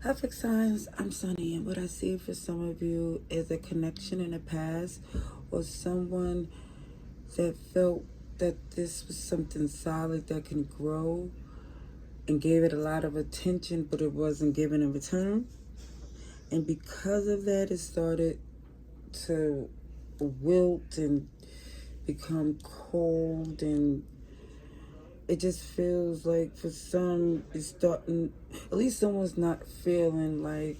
Perfect signs, I'm Sunny, and what I see for some of you is a connection in the past or someone that felt that this was something solid that can grow and gave it a lot of attention, but it wasn't given in return. And because of that, it started to wilt and become cold, and it just feels like for some it's starting, at least someone's not feeling like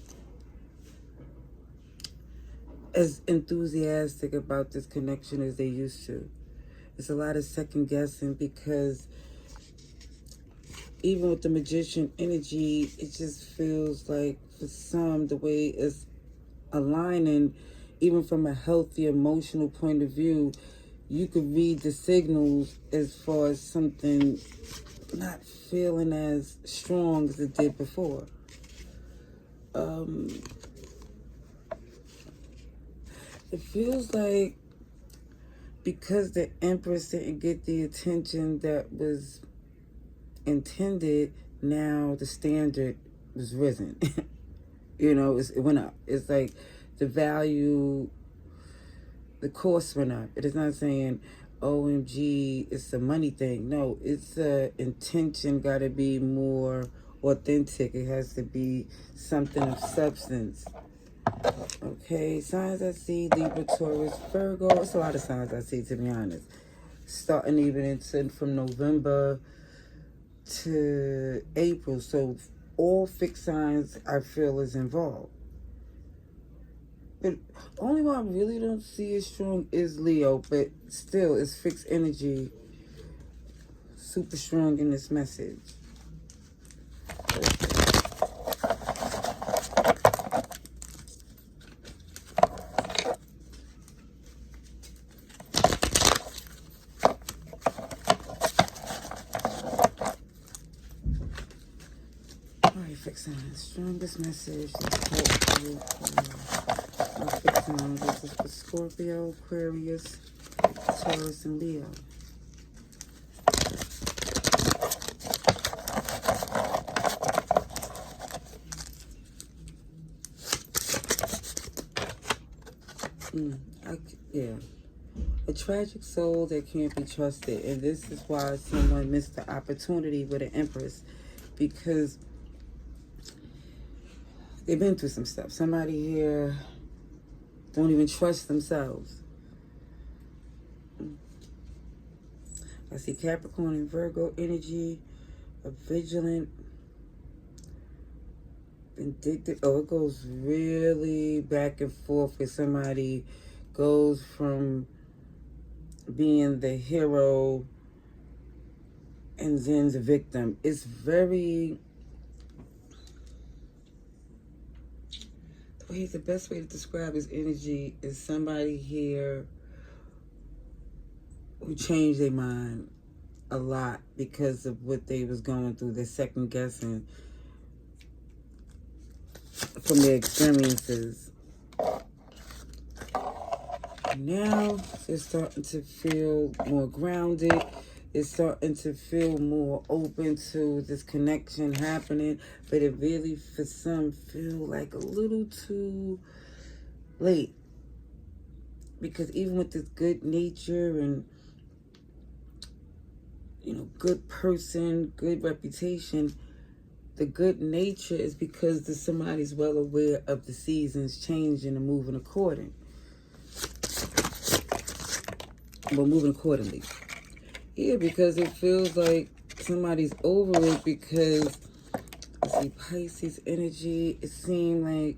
as enthusiastic about this connection as they used to. It's a lot of second guessing because even with the magician energy, it just feels like for some the way it's aligning, even from a healthy emotional point of view, you could read the signals as far as something not feeling as strong as it did before. It feels like because the empress didn't get the attention that was intended, now the standard was risen. It went up. It's like the value, the cost went up. It is not saying, OMG, it's a money thing. No, it's the intention got to be more authentic. It has to be something of substance. Okay, signs I see: Libra, Taurus, Virgo. It's a lot of signs I see, to be honest. Starting even from November to April. So all fixed signs I feel is involved. But only one I really don't see as strong is Leo, but still it's fixed energy. Super strong in this message. Alright, fixed signs. Strongest message is helpful for fixed signs. This is for Scorpio, Aquarius, Taurus, and Leo. Yeah. A tragic soul that can't be trusted. And this is why someone missed the opportunity with an empress. Because they've been through some stuff. Somebody here don't even trust themselves. I see Capricorn and Virgo energy, a vigilant, vindictive. Oh, it goes really back and forth where somebody goes from being the hero and then the victim. It's very... the best way to describe his energy is somebody here who changed their mind a lot because of what they was going through. They're second guessing from their experiences. Now they're starting to feel more grounded. They're starting to feel more open to this connection happening, but it really, for some, feel like a little too late. Because even with this good nature and, good person, good reputation, the good nature is because somebody's well aware of the seasons changing and moving accordingly. Yeah, because it feels like somebody's over it because I see Pisces energy. It seemed like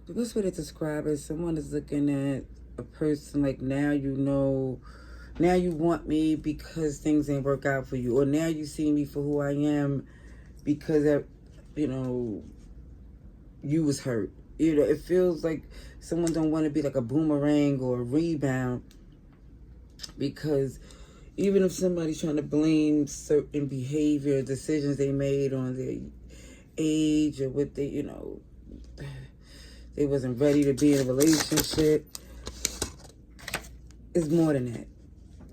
the best way to describe it, someone is looking at a person like, now you want me because things ain't work out for you, or now you see me for who I am because you was hurt. It feels like someone don't want to be like a boomerang or a rebound, because even if somebody's trying to blame certain behavior, decisions they made on their age or what they wasn't ready to be in a relationship, it's more than that.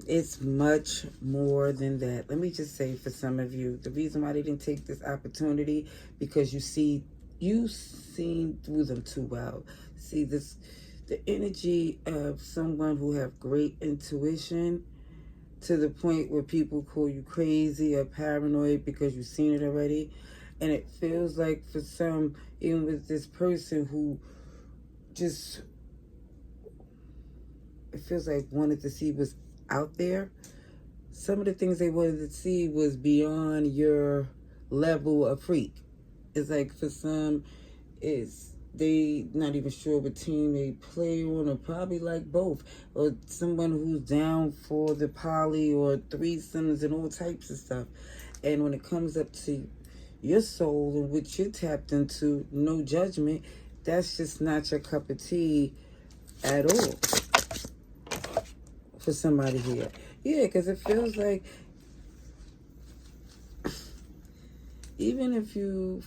It's much more than that. Let me just say, for some of you, the reason why they didn't take this opportunity, because you seen through them too well. See this, the energy of someone who have great intuition, to the point where people call you crazy or paranoid because you've seen it already. And it feels like for some, even with this person who just, it feels like wanted to see what's out there. Some of the things they wanted to see was beyond your level of freak. It's like for some, it's they not even sure what team they play on, or probably like both, or someone who's down for the poly or threesomes and all types of stuff. And when it comes up to your soul and what you're tapped into, no judgment, that's just not your cup of tea at all for somebody here. Yeah, because it feels like even if you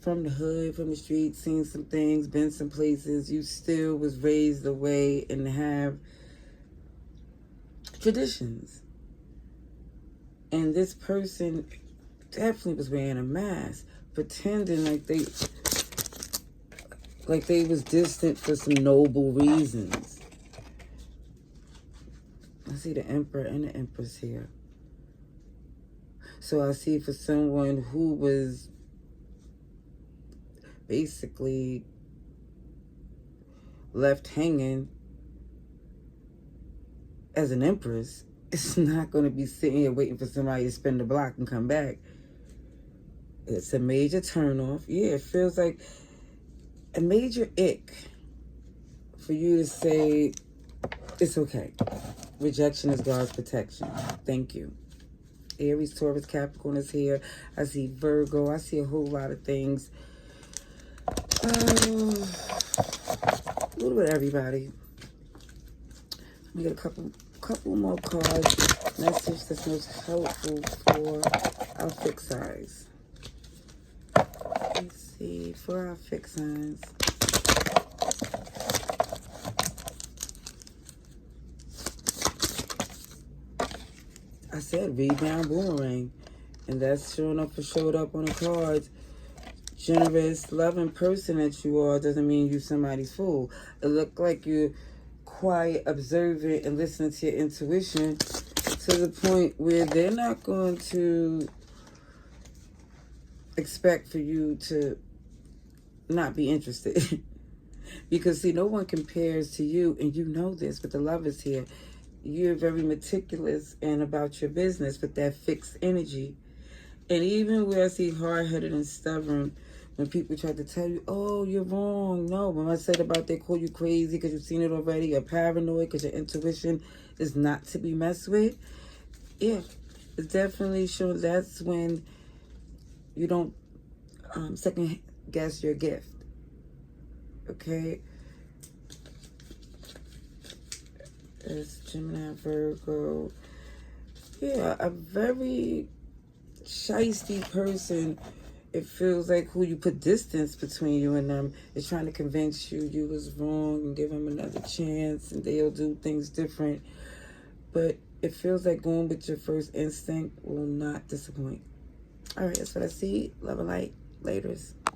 from the hood, from the street, seen some things, been some places, you still was raised away and have traditions. And this person definitely was wearing a mask, pretending like they was distant for some noble reasons. I see the Emperor and the Empress here. So I see for someone who was basically left hanging as an Empress, it's not going to be sitting here waiting for somebody to spin the block and come back. It's a major turnoff. Yeah, it feels like a major ick for you to say, it's okay. Rejection is God's protection. Thank you. Aries, Taurus, Capricorn is here. I see Virgo. I see a whole lot of things. A little bit of everybody. Let me get a couple more cards. Message that's most helpful for our fixed signs. Let's see, for our fixed signs. I said rebound boomerang, and that's sure enough showed up on the cards. Generous, loving person that you are doesn't mean you somebody's fool. It looked like you're quiet, observant, and listening to your intuition to the point where they're not going to expect for you to not be interested. Because, see, no one compares to you, and you know this, but the love is here. You're very meticulous and about your business with that fixed energy. And even where I see hard-headed and stubborn, when people try to tell you, oh, you're wrong. No, when I said about they call you crazy because you've seen it already, or paranoid because your intuition is not to be messed with. Yeah, it's definitely sure that's when you don't second guess your gift. Okay? It's Gemini, Virgo. Yeah, a very shiesty person. It feels like who you put distance between you and them is trying to convince you was wrong and give them another chance and they'll do things different. But it feels like going with your first instinct will not disappoint. All right, that's what I see. Love and light. Laters.